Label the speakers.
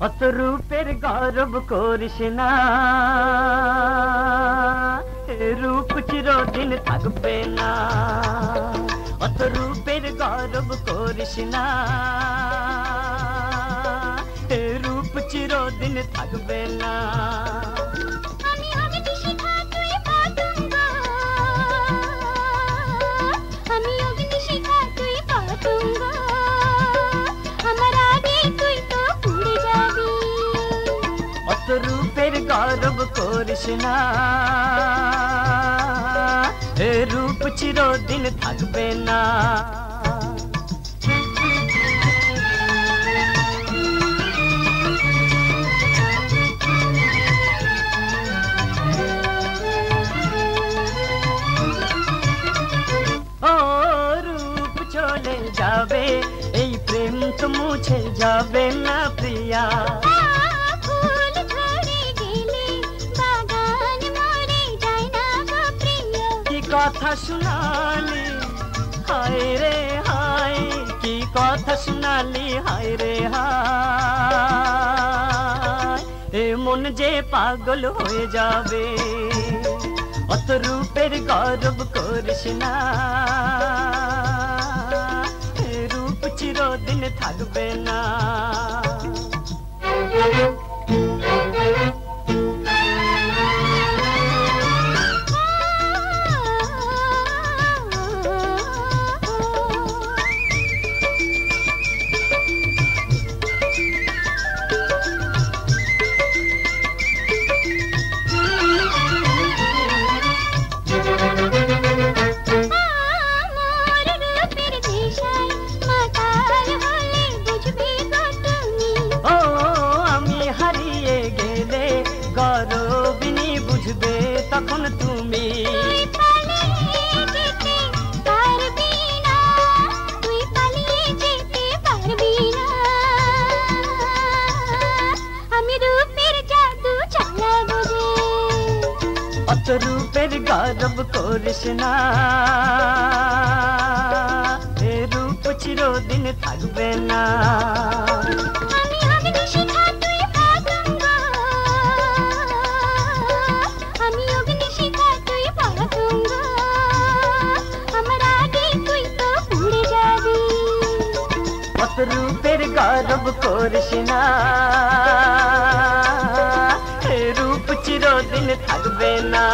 Speaker 1: অত রূপের গৌরব করিস না, রূপ চিরদিন থাকবে না। অত রূপের গৌরব করিস না, রূপ চিরদিন থাকবে না। রূপের গৌরব করিস না, রূপ চিরদিন থাকবে না। ও রূপ চলে যাবে, এই প্রেম তো মুছে যাবে না প্রিয়া। কথা শুনালি হায় রে হায়, কি কথা শুনালি হায় রে হায়, এ মন যে পাগল হয়ে যাবে। অত রূপের গৌরব করিস না, রূপ চিরদিন থাকবে না। গৌরবিনী বুঝবে তখন তুমি, আমি রূপের জাদু চালাবো রে। অত রূপের গৌরব করিস না, রূপ চিরদিন থাকবে না। রূপের গৌরব করিস না, রূপ চিরদিন থাকবে না।